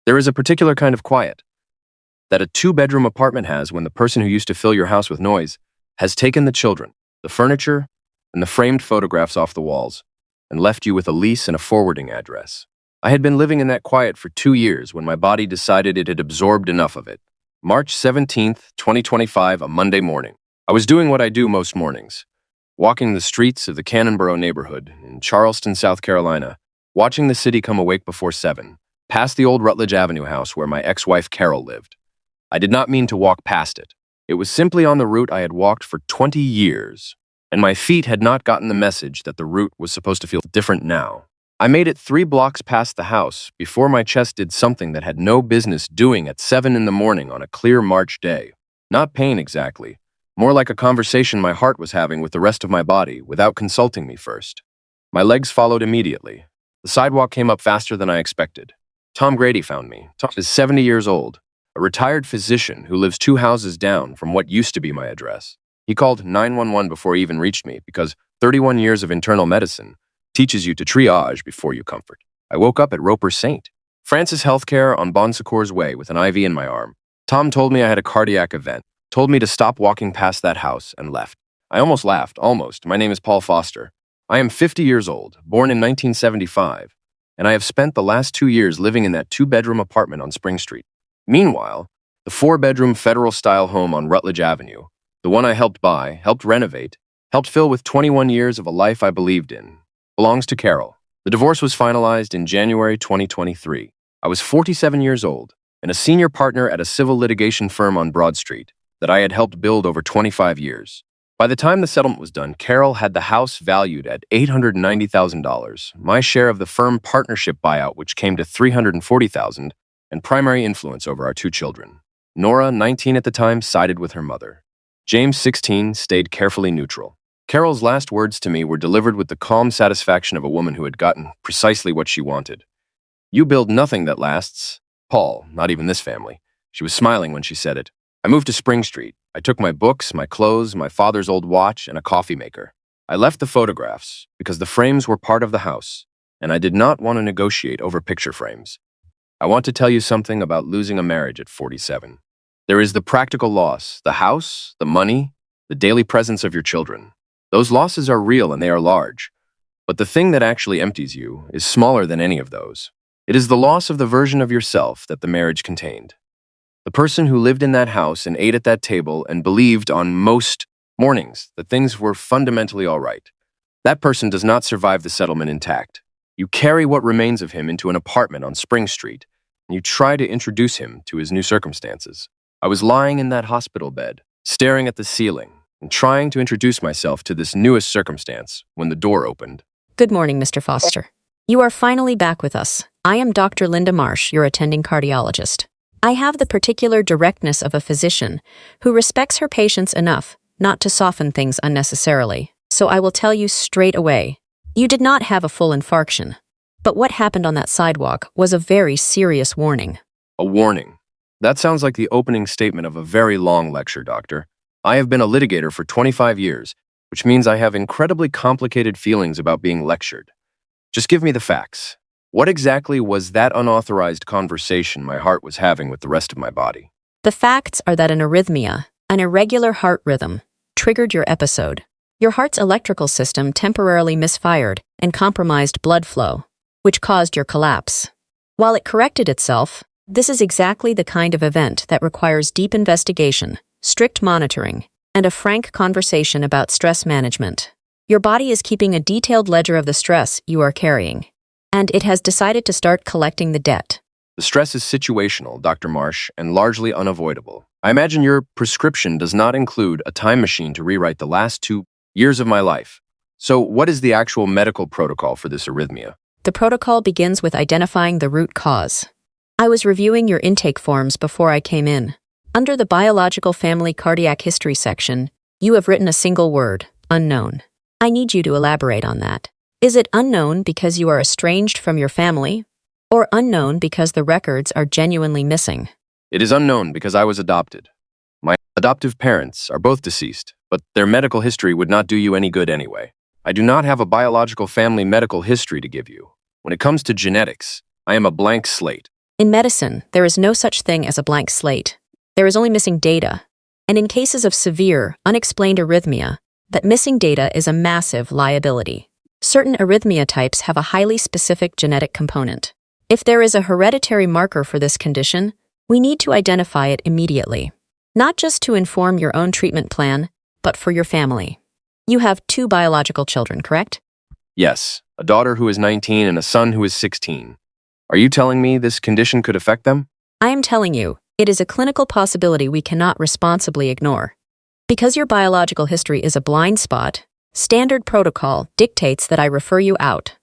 There is a particular kind of quiet that a two-bedroom apartment has when the person who used to fill your house with noise has taken the children, the furniture, and the framed photographs off the walls and left you with a lease and a forwarding address. I had been living in that quiet for 2 years when my body decided it had absorbed enough of it. March 17th, 2025, a Monday morning. I was doing what I do most mornings, walking the streets of the Cannonboro neighborhood in Charleston, South Carolina, watching the city come awake before 7, past the old Rutledge Avenue house where my ex-wife Carol lived. I did not mean to walk past it. It was simply on the route I had walked for 20 years, and my feet had not gotten the message that the route was supposed to feel different now. I made it 3 blocks past the house before my chest did something that had no business doing at 7 in the morning on a clear March day. Not pain exactly, more like a conversation my heart was having with the rest of my body without consulting me first. My legs followed immediately. The sidewalk came up faster than I expected. Tom Grady found me. Tom is 70 years old, a retired physician who lives 2 houses down from what used to be my address. He called 911 before he even reached me because 31 years of internal medicine teaches you to triage before you comfort. I woke up at Roper St. Francis Healthcare on Bon Secours Way with an IV in my arm. Tom told me I had a cardiac event, told me to stop walking past that house, and left. I almost laughed, almost. My name is Paul Foster. I am 50 years old, born in 1975, and I have spent the last 2 years living in that 2-bedroom apartment on Spring Street. Meanwhile, the 4-bedroom federal-style home on Rutledge Avenue, the one I helped buy, helped renovate, helped fill with 21 years of a life I believed in, belongs to Carol. The divorce was finalized in January 2023. I was 47 years old and a senior partner at a civil litigation firm on Broad Street that I had helped build over 25 years. By the time the settlement was done, Carol had the house valued at $890,000, my share of the firm partnership buyout, which came to $340,000, and primary influence over our 2 children. Nora, 19 at the time, sided with her mother. James, 16, stayed carefully neutral. Carol's last words to me were delivered with the calm satisfaction of a woman who had gotten precisely what she wanted. "You build nothing that lasts, Paul, not even this family." She was smiling when she said it. I moved to Spring Street. I took my books, my clothes, my father's old watch, and a coffee maker. I left the photographs because the frames were part of the house, and I did not want to negotiate over picture frames. I want to tell you something about losing a marriage at 47. There is the practical loss, the house, the money, the daily presence of your children. Those losses are real and they are large, but the thing that actually empties you is smaller than any of those. It is the loss of the version of yourself that the marriage contained. The person who lived in that house and ate at that table and believed on most mornings that things were fundamentally all right. That person does not survive the settlement intact. You carry what remains of him into an apartment on Spring Street, and you try to introduce him to his new circumstances. I was lying in that hospital bed, staring at the ceiling, and trying to introduce myself to this newest circumstance when the door opened. Good morning, Mr. Foster. You are finally back with us. I am Dr. Linda Marsh, your attending cardiologist. I have the particular directness of a physician who respects her patients enough not to soften things unnecessarily. So I will tell you straight away, you did not have a full infarction. But what happened on that sidewalk was a very serious warning. A warning. That sounds like the opening statement of a very long lecture, doctor. I have been a litigator for 25 years, which means I have incredibly complicated feelings about being lectured. Just give me the facts. What exactly was that unauthorized conversation my heart was having with the rest of my body? The facts are that an arrhythmia, an irregular heart rhythm, triggered your episode. Your heart's electrical system temporarily misfired and compromised blood flow, which caused your collapse. While it corrected itself, this is exactly the kind of event that requires deep investigation, strict monitoring, and a frank conversation about stress management. Your body is keeping a detailed ledger of the stress you are carrying, and it has decided to start collecting the debt. The stress is situational, Dr. Marsh, and largely unavoidable. I imagine your prescription does not include a time machine to rewrite the last 2 years of my life. So what is the actual medical protocol for this arrhythmia? The protocol begins with identifying the root cause. I was reviewing your intake forms before I came in. Under the biological family cardiac history section, you have written a single word, unknown. I need you to elaborate on that. Is it unknown because you are estranged from your family, or unknown because the records are genuinely missing? It is unknown because I was adopted. My adoptive parents are both deceased, but their medical history would not do you any good anyway. I do not have a biological family medical history to give you. When it comes to genetics, I am a blank slate. In medicine, there is no such thing as a blank slate. There is only missing data. And in cases of severe, unexplained arrhythmia, that missing data is a massive liability. Certain arrhythmia types have a highly specific genetic component. If there is a hereditary marker for this condition, we need to identify it immediately. Not just to inform your own treatment plan, but for your family. You have 2 biological children, correct? Yes, a daughter who is 19 and a son who is 16. Are you telling me this condition could affect them? I am telling you, it is a clinical possibility we cannot responsibly ignore. Because your biological history is a blind spot, standard protocol dictates that I refer you out.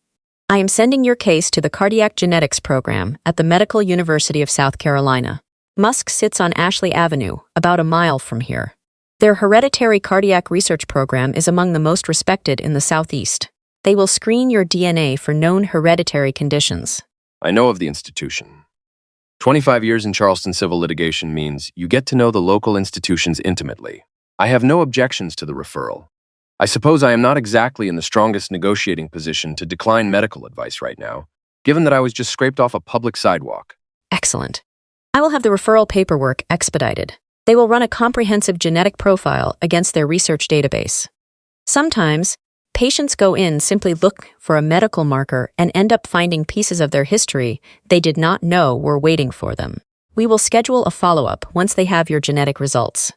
I am sending your case to the Cardiac Genetics Program at the Medical University of South Carolina. Musk sits on Ashley Avenue, about a mile from here. Their hereditary cardiac research program is among the most respected in the Southeast. They will screen your DNA for known hereditary conditions. I know of the institution. 25 years in Charleston civil litigation means you get to know the local institutions intimately. I have no objections to the referral. I suppose I am not exactly in the strongest negotiating position to decline medical advice right now, given that I was just scraped off a public sidewalk. Excellent. I will have the referral paperwork expedited. They will run a comprehensive genetic profile against their research database. Sometimes, patients go in simply look for a medical marker and end up finding pieces of their history they did not know were waiting for them. We will schedule a follow-up once they have your genetic results.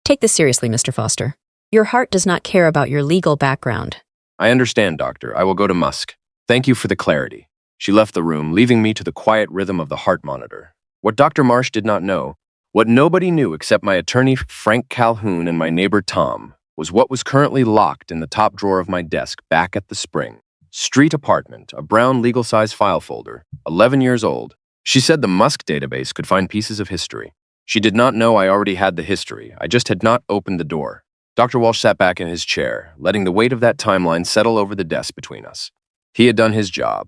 Take this seriously, Mr. Foster. Your heart does not care about your legal background. I understand, doctor. I will go to Musk. Thank you for the clarity. She left the room, leaving me to the quiet rhythm of the heart monitor. What Dr. Marsh did not know, what nobody knew except my attorney Frank Calhoun and my neighbor Tom, was what was currently locked in the top drawer of my desk back at the Spring Street apartment, a brown legal-size file folder, 11 years old. She said the Musk database could find pieces of history. She did not know I already had the history. I just had not opened the door. Dr. Walsh sat back in his chair, letting the weight of that timeline settle over the desk between us. He had done his job.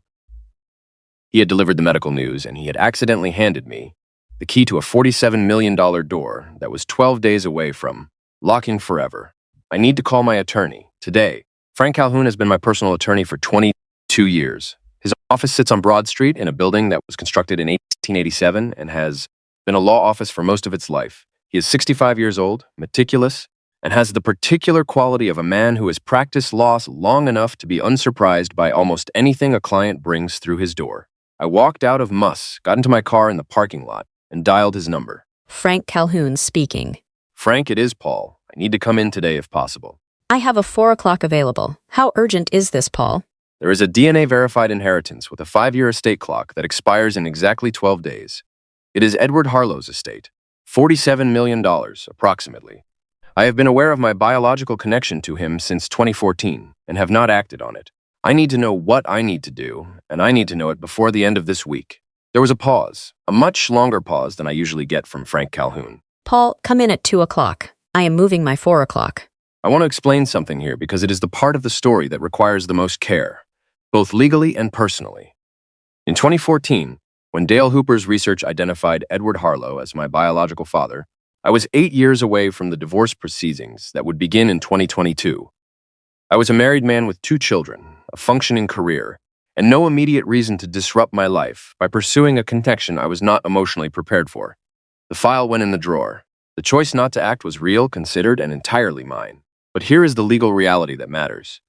He had delivered the medical news, and he had accidentally handed me the key to a $47 million door that was 12 days away from locking forever. I need to call my attorney today. Frank Calhoun has been my personal attorney for 22 years. His office sits on Broad Street in a building that was constructed in 1887 and has been a law office for most of its life. He is 65 years old, meticulous, and has the particular quality of a man who has practiced law long enough to be unsurprised by almost anything a client brings through his door. I walked out of Musk, got into my car in the parking lot, and dialed his number. Frank Calhoun speaking. Frank, it is Paul. I need to come in today if possible. I have a 4 o'clock available. How urgent is this, Paul? There is a DNA-verified inheritance with a 5-year estate clock that expires in exactly 12 days. It is Edward Harlow's estate. $47 million, approximately. I have been aware of my biological connection to him since 2014 and have not acted on it. I need to know what I need to do, and I need to know it before the end of this week. There was a pause, a much longer pause than I usually get from Frank Calhoun. Paul, come in at 2 o'clock. I am moving my 4 o'clock. I want to explain something here because it is the part of the story that requires the most care, both legally and personally. In 2014, when Dale Hooper's research identified Edward Harlow as my biological father, I was 8 years away from the divorce proceedings that would begin in 2022. I was a married man with 2 children, a functioning career, and no immediate reason to disrupt my life by pursuing a connection I was not emotionally prepared for. The file went in the drawer. The choice not to act was real, considered, and entirely mine. But here is the legal reality that matters.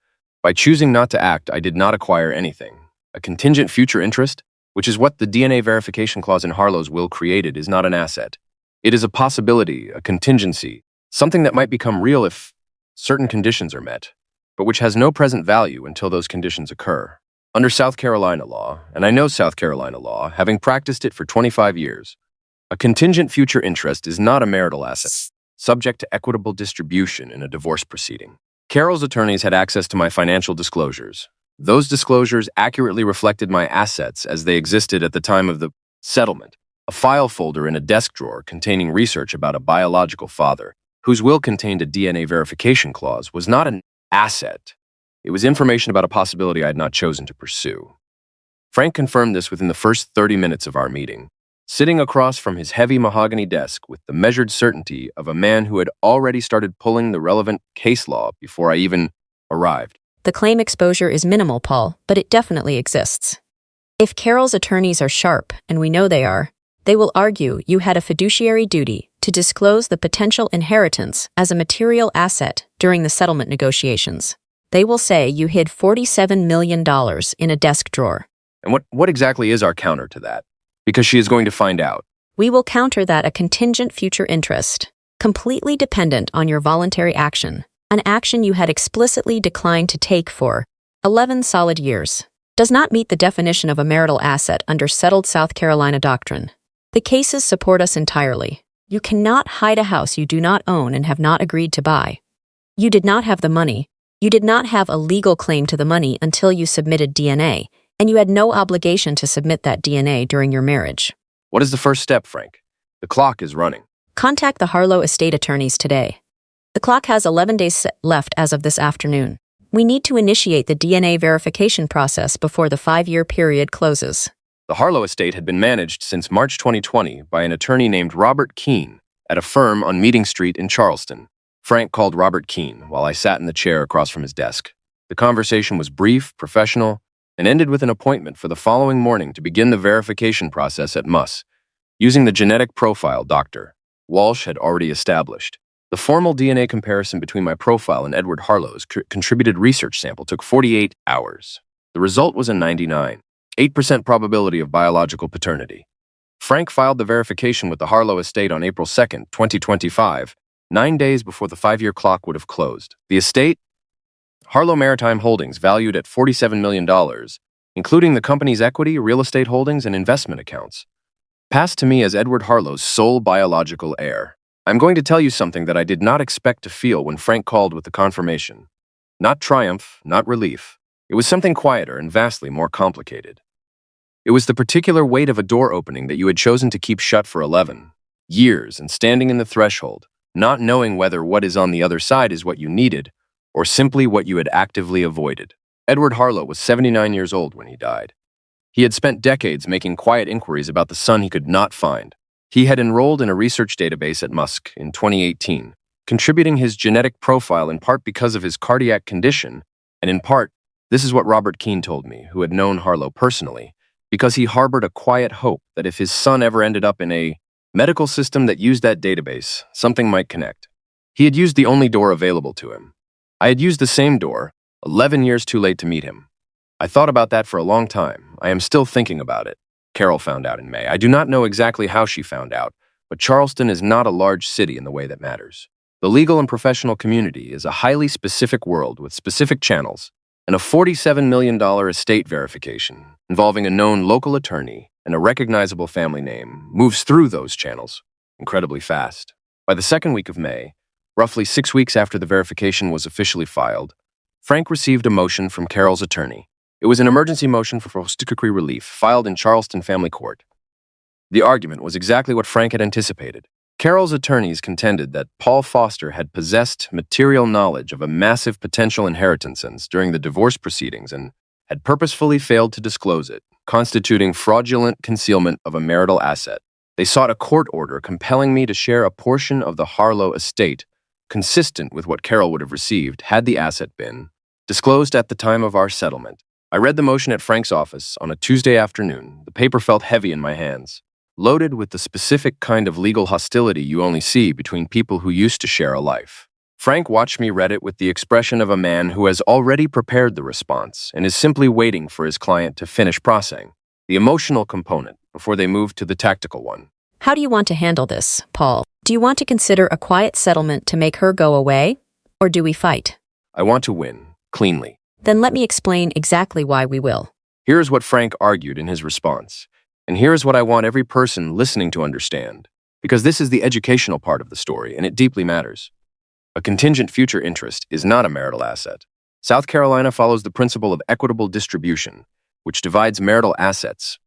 By choosing not to act, I did not acquire anything. A contingent future interest, which is what the DNA verification clause in Harlow's will created, is not an asset. It is a possibility, a contingency, something that might become real if certain conditions are met, but which has no present value until those conditions occur. Under South Carolina law, and I know South Carolina law, having practiced it for 25 years, a contingent future interest is not a marital asset, subject to equitable distribution in a divorce proceeding. Carol's attorneys had access to my financial disclosures. Those disclosures accurately reflected my assets as they existed at the time of the settlement. A file folder in a desk drawer containing research about a biological father, whose will contained a DNA verification clause, was not an asset. It was information about a possibility I had not chosen to pursue. Frank confirmed this within the first 30 minutes of our meeting, sitting across from his heavy mahogany desk with the measured certainty of a man who had already started pulling the relevant case law before I even arrived. The claim exposure is minimal, Paul, but it definitely exists. If Carol's attorneys are sharp, and we know they are, they will argue you had a fiduciary duty to disclose the potential inheritance as a material asset during the settlement negotiations. They will say you hid $47 million in a desk drawer. And what exactly is our counter to that? Because she is going to find out. We will counter that a contingent future interest, completely dependent on your voluntary action, an action you had explicitly declined to take for 11 solid years, does not meet the definition of a marital asset under settled South Carolina doctrine. The cases support us entirely. You cannot hide a house you do not own and have not agreed to buy. You did not have the money. You did not have a legal claim to the money until you submitted DNA, and you had no obligation to submit that DNA during your marriage. What is the first step, Frank? The clock is running. Contact the Harlow estate attorneys today. The clock has 11 days left as of this afternoon. We need to initiate the DNA verification process before the 5-year period closes. The Harlow estate had been managed since March 2020 by an attorney named Robert Keene at a firm on Meeting Street in Charleston. Frank called Robert Keene while I sat in the chair across from his desk. The conversation was brief, professional, and ended with an appointment for the following morning to begin the verification process at MUS, using the genetic profile Dr. Walsh had already established. The formal DNA comparison between my profile and Edward Harlow's contributed research sample took 48 hours. The result was a 99.8% probability of biological paternity. Frank filed the verification with the Harlow estate on April 2, 2025, 9 days before the 5-year clock would have closed. The estate, Harlow Maritime Holdings, valued at $47 million, including the company's equity, real estate holdings, and investment accounts, passed to me as Edward Harlow's sole biological heir. I'm going to tell you something that I did not expect to feel when Frank called with the confirmation. Not triumph, not relief. It was something quieter and vastly more complicated. It was the particular weight of a door opening that you had chosen to keep shut for 11 years and standing in the threshold, not knowing whether what is on the other side is what you needed or simply what you had actively avoided. Edward Harlow was 79 years old when he died. He had spent decades making quiet inquiries about the son he could not find. He had enrolled in a research database at Musk in 2018, contributing his genetic profile in part because of his cardiac condition, and in part, this is what Robert Keene told me, who had known Harlow personally, because he harbored a quiet hope that if his son ever ended up in a medical system that used that database, something might connect. He had used the only door available to him. I had used the same door, 11 years too late to meet him. I thought about that for a long time. I am still thinking about it. Carol found out in May. I do not know exactly how she found out, but Charleston is not a large city in the way that matters. The legal and professional community is a highly specific world with specific channels, and a $47 million estate verification involving a known local attorney and a recognizable family name moves through those channels incredibly fast. By the second week of May, roughly 6 weeks after the verification was officially filed, Frank received a motion from Carol's attorney. It was an emergency motion for post-decree relief filed in Charleston Family Court. The argument was exactly what Frank had anticipated. Carol's attorneys contended that Paul Foster had possessed material knowledge of a massive potential inheritance during the divorce proceedings and had purposefully failed to disclose it, constituting fraudulent concealment of a marital asset. They sought a court order compelling me to share a portion of the Harlow estate, consistent with what Carol would have received had the asset been disclosed at the time of our settlement. I read the motion at Frank's office on a Tuesday afternoon. The paper felt heavy in my hands, loaded with the specific kind of legal hostility you only see between people who used to share a life. Frank watched me read it with the expression of a man who has already prepared the response and is simply waiting for his client to finish processing the emotional component before they move to the tactical one. How do you want to handle this, Paul? Do you want to consider a quiet settlement to make her go away, or do we fight? I want to win, cleanly. Then let me explain exactly why we will. Here is what Frank argued in his response, and here is what I want every person listening to understand, because this is the educational part of the story, and it deeply matters. A contingent future interest is not a marital asset. South Carolina follows the principle of equitable distribution, which divides marital assets,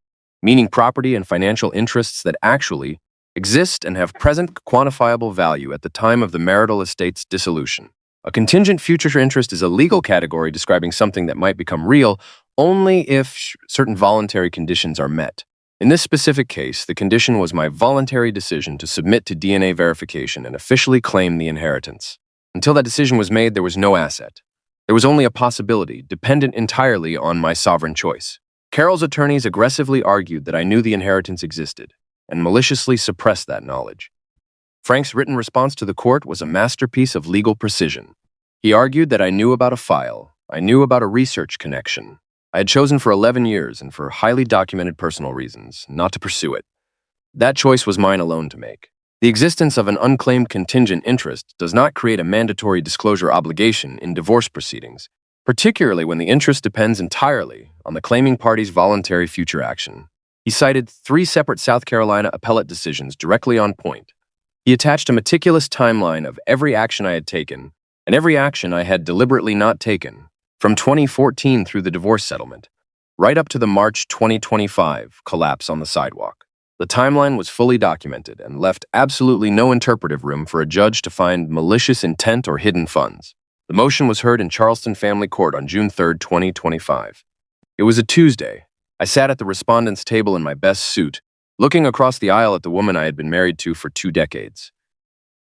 meaning property and financial interests that actually exist and have present quantifiable value at the time of the marital estate's dissolution. A contingent future interest is a legal category describing something that might become real only if certain voluntary conditions are met. In this specific case, the condition was my voluntary decision to submit to DNA verification and officially claim the inheritance. Until that decision was made, there was no asset. There was only a possibility, dependent entirely on my sovereign choice. Carol's attorneys aggressively argued that I knew the inheritance existed and maliciously suppressed that knowledge. Frank's written response to the court was a masterpiece of legal precision. He argued that I knew about a file, I knew about a research connection. I had chosen for 11 years and for highly documented personal reasons not to pursue it. That choice was mine alone to make. The existence of an unclaimed contingent interest does not create a mandatory disclosure obligation in divorce proceedings, particularly when the interest depends entirely on the claiming party's voluntary future action. He cited 3 separate South Carolina appellate decisions directly on point. He attached a meticulous timeline of every action I had taken and every action I had deliberately not taken, from 2014 through the divorce settlement, right up to the March 2025 collapse on the sidewalk. The timeline was fully documented and left absolutely no interpretive room for a judge to find malicious intent or hidden funds. The motion was heard in Charleston Family Court on June 3, 2025. It was a Tuesday. I sat at the respondent's table in my best suit, looking across the aisle at the woman I had been married to for 2 decades.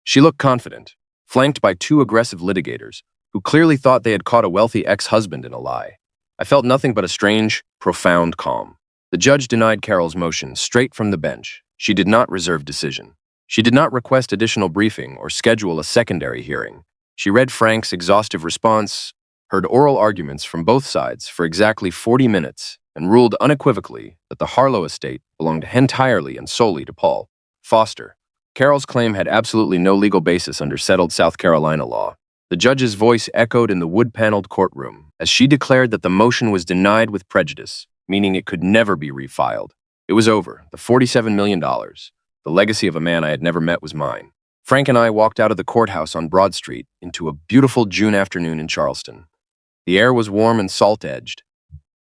She looked confident, flanked by 2 aggressive litigators who clearly thought they had caught a wealthy ex-husband in a lie. I felt nothing but a strange, profound calm. The judge denied Carol's motion straight from the bench. She did not reserve decision. She did not request additional briefing or schedule a secondary hearing. She read Frank's exhaustive response, heard oral arguments from both sides for exactly 40 minutes, and ruled unequivocally that the Harlow estate belonged entirely and solely to Paul Foster. Carol's claim had absolutely no legal basis under settled South Carolina law. The judge's voice echoed in the wood-paneled courtroom as she declared that the motion was denied with prejudice, meaning it could never be refiled. It was over. The $47 million, the legacy of a man I had never met, was mine. Frank and I walked out of the courthouse on Broad Street into a beautiful June afternoon in Charleston. The air was warm and salt-edged,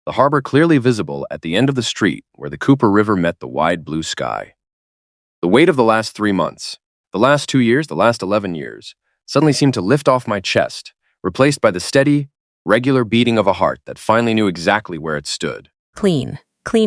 the harbor clearly visible at the end of the street where the Cooper River met the wide blue sky. The weight of the last 3 months, the last 2 years, the last 11 years, suddenly seemed to lift off my chest, replaced by the steady, regular beating of a heart that finally knew exactly where it stood. Clean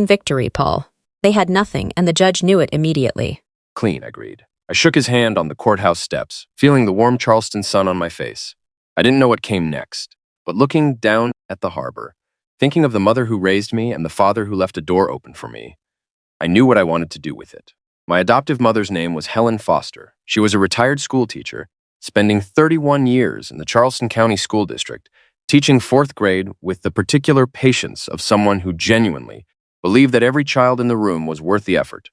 victory, Paul. They had nothing, and the judge knew it immediately. Clean, I agreed. I shook his hand on the courthouse steps, feeling the warm Charleston sun on my face. I didn't know what came next, but looking down at the harbor, thinking of the mother who raised me and the father who left a door open for me, I knew what I wanted to do with it. My adoptive mother's name was Helen Foster. She was a retired school teacher, spending 31 years in the Charleston County School District, teaching 4th grade with the particular patience of someone who genuinely believed that every child in the room was worth the effort.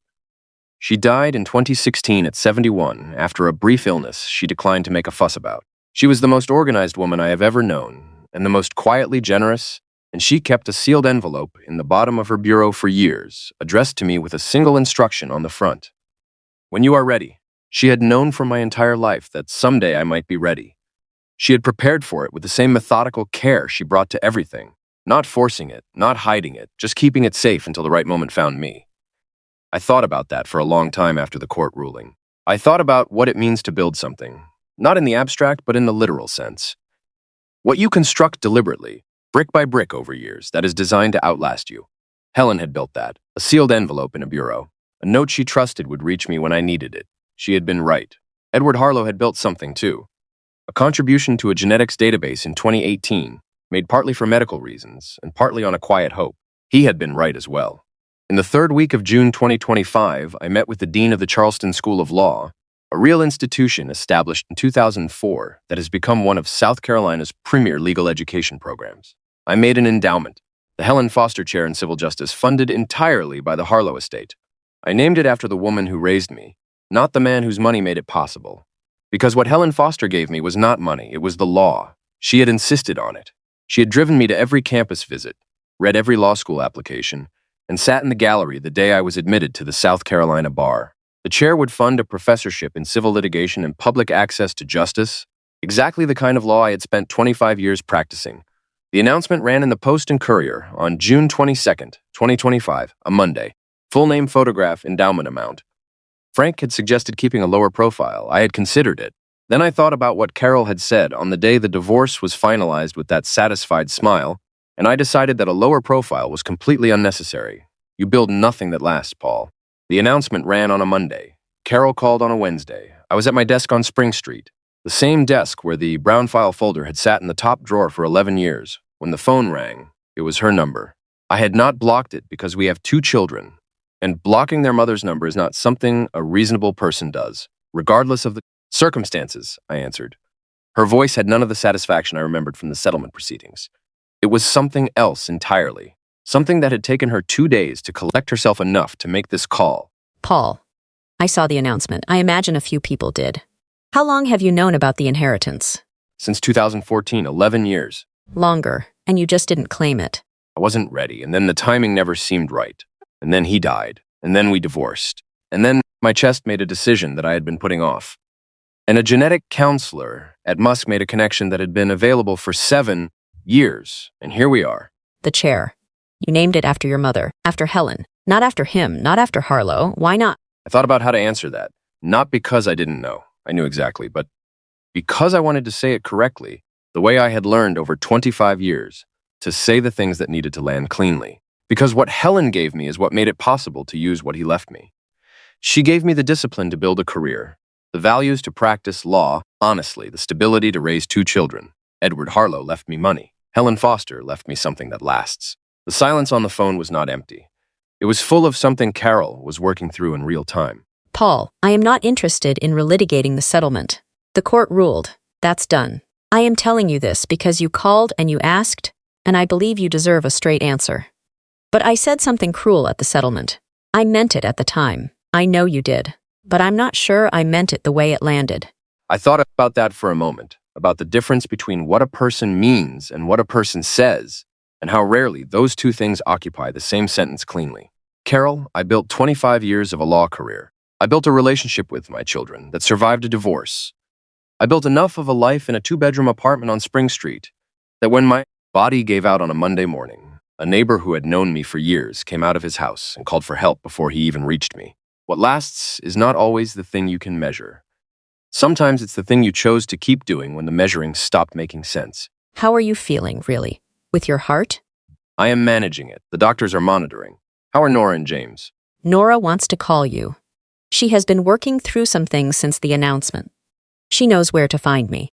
She died in 2016 at 71 after a brief illness she declined to make a fuss about. She was the most organized woman I have ever known, and the most quietly generous, and she kept a sealed envelope in the bottom of her bureau for years, addressed to me with a single instruction on the front. When you are ready. She had known for my entire life that someday I might be ready. She had prepared for it with the same methodical care she brought to everything, not forcing it, not hiding it, just keeping it safe until the right moment found me. I thought about that for a long time after the court ruling. I thought about what it means to build something, not in the abstract, but in the literal sense. What you construct deliberately, brick by brick over years, that is designed to outlast you. Helen had built that, a sealed envelope in a bureau. A note she trusted would reach me when I needed it. She had been right. Edward Harlow had built something too. A contribution to a genetics database in 2018, made partly for medical reasons and partly on a quiet hope. He had been right as well. In the 3rd week of June 2025, I met with the dean of the Charleston School of Law, a real institution established in 2004 that has become one of South Carolina's premier legal education programs. I made an endowment, the Helen Foster Chair in Civil Justice, funded entirely by the Harlow estate. I named it after the woman who raised me, not the man whose money made it possible. Because what Helen Foster gave me was not money, it was the law. She had insisted on it. She had driven me to every campus visit, read every law school application, and sat in the gallery the day I was admitted to the South Carolina bar. The chair would fund a professorship in civil litigation and public access to justice, exactly the kind of law I had spent 25 years practicing. The announcement ran in the Post and Courier on June 22nd, 2025, a Monday. Full name, photograph, endowment amount. Frank had suggested keeping a lower profile. I had considered it. Then I thought about what Carol had said on the day the divorce was finalized with that satisfied smile, and I decided that a lower profile was completely unnecessary. You build nothing that lasts, Paul. The announcement ran on a Monday. Carol called on a Wednesday. I was at my desk on Spring Street, the same desk where the brown file folder had sat in the top drawer for 11 years. When the phone rang, it was her number. I had not blocked it because we have two children, and blocking their mother's number is not something a reasonable person does, regardless of the circumstances, I answered. Her voice had none of the satisfaction I remembered from the settlement proceedings. It was something else entirely, something that had taken her 2 days to collect herself enough to make this call. Paul, I saw the announcement. I imagine a few people did. How long have you known about the inheritance? Since 2014, 11 years. Longer, and you just didn't claim it. I wasn't ready, and then the timing never seemed right. And then he died, and then we divorced. And then my chest made a decision that I had been putting off. And a genetic counselor at Musk made a connection that had been available for 7 years, and here we are. The chair. You named it after your mother, after Helen. Not after him, not after Harlow. Why not? I thought about how to answer that, not because I didn't know. I knew exactly, but because I wanted to say it correctly, the way I had learned over 25 years, to say the things that needed to land cleanly. Because what Helen gave me is what made it possible to use what he left me. She gave me the discipline to build a career, the values to practice law, honestly, the stability to raise 2 children. Edward Harlow left me money. Helen Foster left me something that lasts. The silence on the phone was not empty. It was full of something Carol was working through in real time. Paul, I am not interested in relitigating the settlement. The court ruled. That's done. I am telling you this because you called and you asked, and I believe you deserve a straight answer. But I said something cruel at the settlement. I meant it at the time. I know you did. But I'm not sure I meant it the way it landed. I thought about that for a moment, about the difference between what a person means and what a person says, and how rarely those two things occupy the same sentence cleanly. Carol, I built 25 years of a law career. I built a relationship with my children that survived a divorce. I built enough of a life in a 2-bedroom apartment on Spring Street that when my body gave out on a Monday morning, a neighbor who had known me for years came out of his house and called for help before he even reached me. What lasts is not always the thing you can measure. Sometimes it's the thing you chose to keep doing when the measuring stopped making sense. How are you feeling, really? With your heart? I am managing it. The doctors are monitoring. How are Nora and James? Nora wants to call you. She has been working through some things since the announcement. She knows where to find me.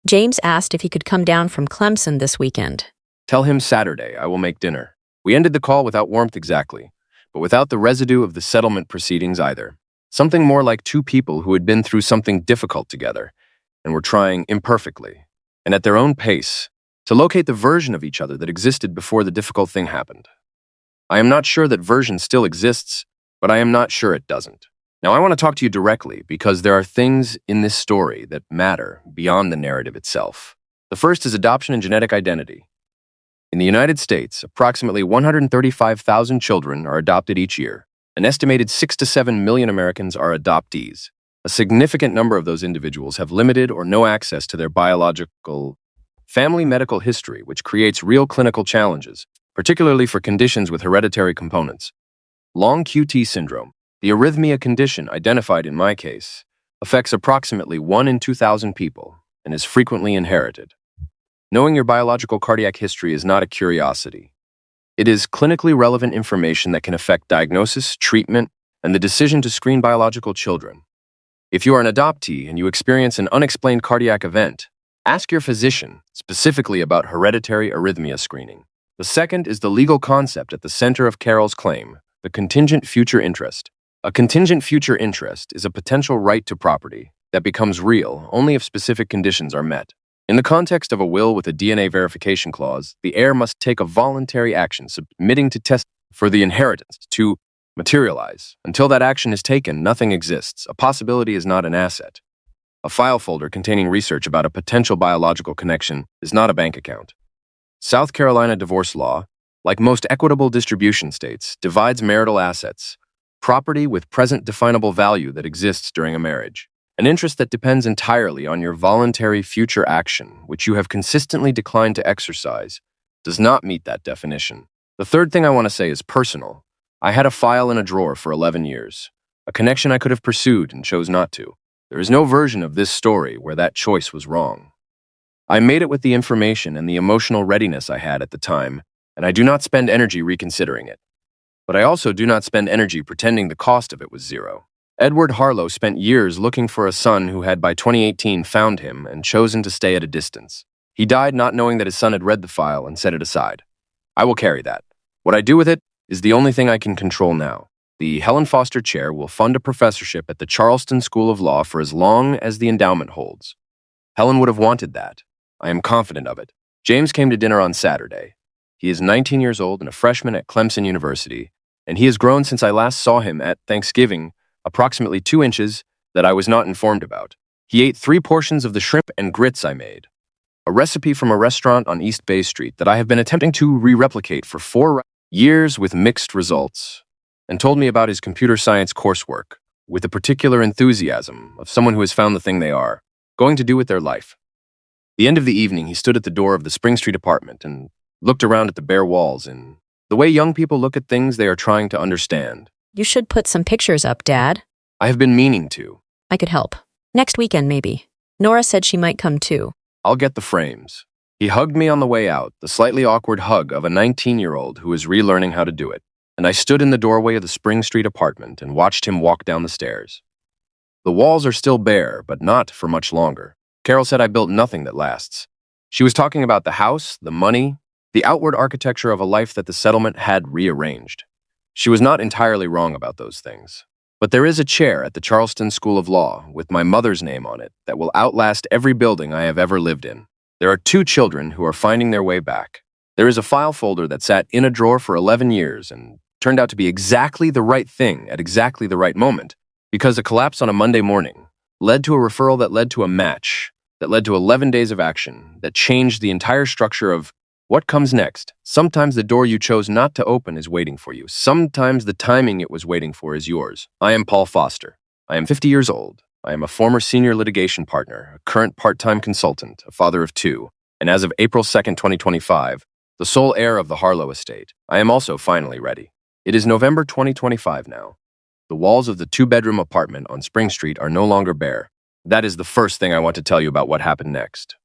James asked if he could come down from Clemson this weekend. Tell him Saturday I will make dinner. We ended the call without warmth exactly, but without the residue of the settlement proceedings either. Something more like 2 people who had been through something difficult together and were trying imperfectly and at their own pace to locate the version of each other that existed before the difficult thing happened. I am not sure that version still exists, but I am not sure it doesn't. Now, I want to talk to you directly because there are things in this story that matter beyond the narrative itself. The first is adoption and genetic identity. In the United States, approximately 135,000 children are adopted each year. An estimated 6 to 7 million Americans are adoptees. A significant number of those individuals have limited or no access to their biological family medical history, which creates real clinical challenges, particularly for conditions with hereditary components. Long QT syndrome, the arrhythmia condition identified in my case, affects approximately 1 in 2,000 people and is frequently inherited. Knowing your biological cardiac history is not a curiosity. It is clinically relevant information that can affect diagnosis, treatment, and the decision to screen biological children. If you are an adoptee and you experience an unexplained cardiac event, ask your physician specifically about hereditary arrhythmia screening. The second is the legal concept at the center of Carol's claim, the contingent future interest. A contingent future interest is a potential right to property that becomes real only if specific conditions are met. In the context of a will with a DNA verification clause, the heir must take a voluntary action submitting to test for the inheritance to materialize. Until that action is taken, nothing exists. A possibility is not an asset. A file folder containing research about a potential biological connection is not a bank account. South Carolina divorce law, like most equitable distribution states, divides marital assets, property with present definable value that exists during a marriage. An interest that depends entirely on your voluntary future action, which you have consistently declined to exercise, does not meet that definition. The third thing I want to say is personal. I had a file in a drawer for 11 years, a connection I could have pursued and chose not to. There is no version of this story where that choice was wrong. I made it with the information and the emotional readiness I had at the time, and I do not spend energy reconsidering it. But I also do not spend energy pretending the cost of it was zero. Edward Harlow spent years looking for a son who had by 2018 found him and chosen to stay at a distance. He died not knowing that his son had read the file and set it aside. I will carry that. What I do with it is the only thing I can control now. The Helen Foster Chair will fund a professorship at the Charleston School of Law for as long as the endowment holds. Helen would have wanted that. I am confident of it. James came to dinner on Saturday. He is 19 years old and a freshman at Clemson University, and he has grown since I last saw him at Thanksgiving, approximately 2 inches that I was not informed about. He ate 3 portions of the shrimp and grits I made, a recipe from a restaurant on East Bay Street that I have been attempting to re-replicate for 4 years with mixed results, and told me about his computer science coursework with the particular enthusiasm of someone who has found the thing they are going to do with their life. The end of the evening, he stood at the door of the Spring Street apartment and looked around at the bare walls in the way young people look at things they are trying to understand. You should put some pictures up, Dad. I have been meaning to. I could help. Next weekend, maybe. Nora said she might come too. I'll get the frames. He hugged me on the way out, the slightly awkward hug of a 19-year-old who is relearning how to do it, and I stood in the doorway of the Spring Street apartment and watched him walk down the stairs. The walls are still bare, but not for much longer. Carol said I built nothing that lasts. She was talking about the house, the money, the outward architecture of a life that the settlement had rearranged. She was not entirely wrong about those things. But there is a chair at the Charleston School of Law with my mother's name on it that will outlast every building I have ever lived in. There are 2 children who are finding their way back. There is a file folder that sat in a drawer for 11 years and turned out to be exactly the right thing at exactly the right moment, because a collapse on a Monday morning led to a referral that led to a match, that led to 11 days of action, that changed the entire structure of what comes next. Sometimes the door you chose not to open is waiting for you. Sometimes the timing it was waiting for is yours. I am Paul Foster. I am 50 years old. I am a former senior litigation partner, a current part-time consultant, a father of 2, and as of April 2nd, 2025, the sole heir of the Harlow estate. I am also finally ready. It is November 2025 now. The walls of the 2-bedroom apartment on Spring Street are no longer bare. That is the first thing I want to tell you about what happened next.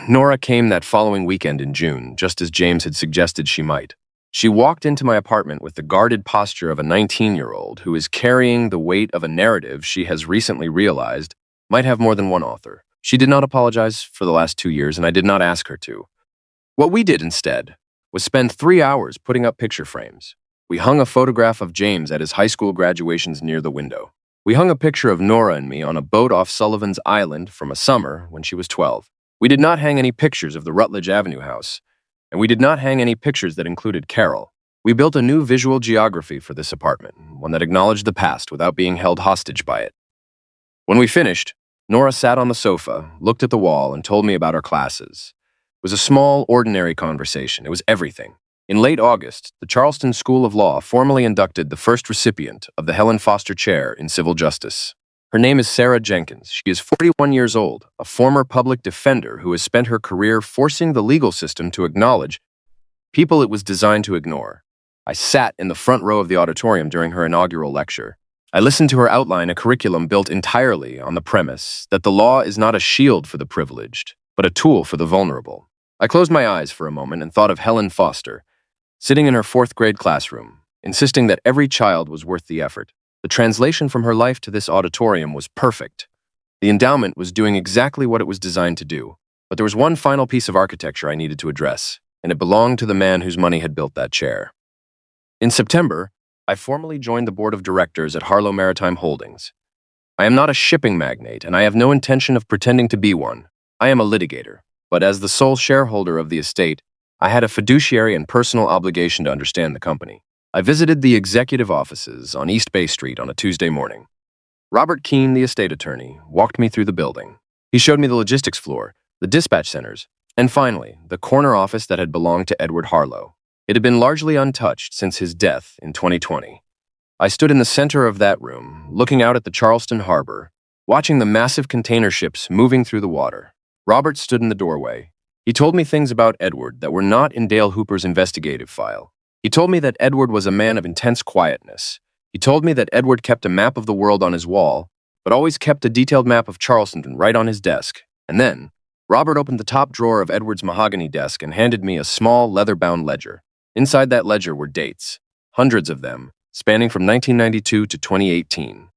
Nora came that following weekend in June, just as James had suggested she might. She walked into my apartment with the guarded posture of a 19-year-old who is carrying the weight of a narrative she has recently realized might have more than one author. She did not apologize for the last 2 years, and I did not ask her to. What we did instead was spend 3 hours putting up picture frames. We hung a photograph of James at his high school graduations near the window. We hung a picture of Nora and me on a boat off Sullivan's Island from a summer when she was 12. We did not hang any pictures of the Rutledge Avenue house, and we did not hang any pictures that included Carol. We built a new visual geography for this apartment, one that acknowledged the past without being held hostage by it. When we finished, Nora sat on the sofa, looked at the wall, and told me about our classes. It was a small, ordinary conversation. It was everything. In late August, the Charleston School of Law formally inducted the first recipient of the Helen Foster Chair in Civil Justice. Her name is Sarah Jenkins. She is 41 years old, a former public defender who has spent her career forcing the legal system to acknowledge people it was designed to ignore. I sat in the front row of the auditorium during her inaugural lecture. I listened to her outline a curriculum built entirely on the premise that the law is not a shield for the privileged, but a tool for the vulnerable. I closed my eyes for a moment and thought of Helen Foster, sitting in her 4th grade classroom, insisting that every child was worth the effort. The translation from her life to this auditorium was perfect. The endowment was doing exactly what it was designed to do, but there was one final piece of architecture I needed to address, and it belonged to the man whose money had built that chair. In September, I formally joined the board of directors at Harlow Maritime Holdings. I am not a shipping magnate, and I have no intention of pretending to be one. I am a litigator, but as the sole shareholder of the estate, I had a fiduciary and personal obligation to understand the company. I visited the executive offices on East Bay Street on a Tuesday morning. Robert Keene, the estate attorney, walked me through the building. He showed me the logistics floor, the dispatch centers, and finally, the corner office that had belonged to Edward Harlow. It had been largely untouched since his death in 2020. I stood in the center of that room, looking out at the Charleston harbor, watching the massive container ships moving through the water. Robert stood in the doorway. He told me things about Edward that were not in Dale Hooper's investigative file. He told me that Edward was a man of intense quietness. He told me that Edward kept a map of the world on his wall, but always kept a detailed map of Charleston right on his desk. And then, Robert opened the top drawer of Edward's mahogany desk and handed me a small, leather-bound ledger. Inside that ledger were dates, hundreds of them, spanning from 1992 to 2018.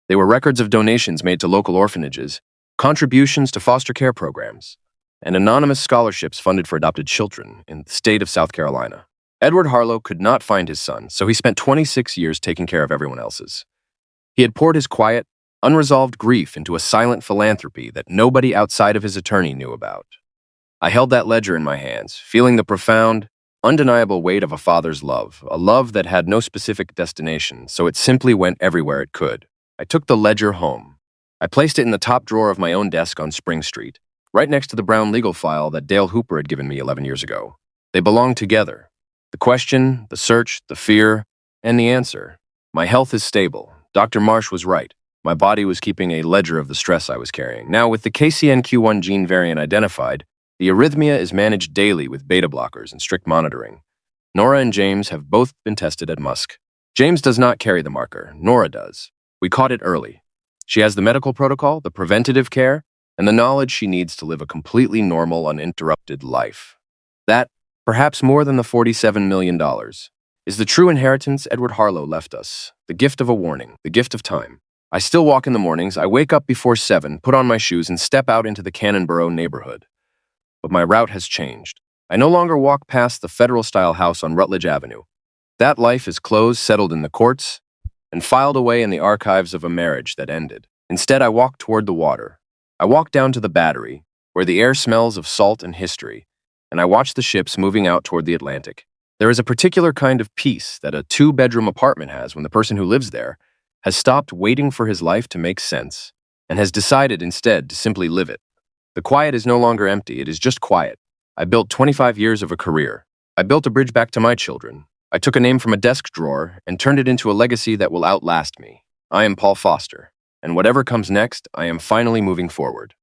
They were records of donations made to local orphanages, contributions to foster care programs, and anonymous scholarships funded for adopted children in the state of South Carolina. Edward Harlow could not find his son, so he spent 26 years taking care of everyone else's. He had poured his quiet, unresolved grief into a silent philanthropy that nobody outside of his attorney knew about. I held that ledger in my hands, feeling the profound, undeniable weight of a father's love, a love that had no specific destination, so it simply went everywhere it could. I took the ledger home. I placed it in the top drawer of my own desk on Spring Street, right next to the brown legal file that Dale Hooper had given me 11 years ago. They belonged together. The question, the search, the fear, and the answer. My health is stable. Dr. Marsh was right. My body was keeping a ledger of the stress I was carrying. Now, with the KCNQ1 gene variant identified, the arrhythmia is managed daily with beta blockers and strict monitoring. Nora and James have both been tested at Musk. James does not carry the marker. Nora does. We caught it early. She has the medical protocol, the preventative care, and the knowledge she needs to live a completely normal, uninterrupted life. That, perhaps more than the $47 million, is the true inheritance Edward Harlow left us, the gift of a warning, the gift of time. I still walk in the mornings. I wake up before 7, put on my shoes, and step out into the Cannonboro neighborhood. But my route has changed. I no longer walk past the federal-style house on Rutledge Avenue. That life is closed, settled in the courts, and filed away in the archives of a marriage that ended. Instead, I walk toward the water. I walk down to the Battery, where the air smells of salt and history, and I watch the ships moving out toward the Atlantic. There is a particular kind of peace that a 2-bedroom apartment has when the person who lives there has stopped waiting for his life to make sense and has decided instead to simply live it. The quiet is no longer empty, it is just quiet. I built 25 years of a career. I built a bridge back to my children. I took a name from a desk drawer and turned it into a legacy that will outlast me. I am Paul Foster, and whatever comes next, I am finally moving forward.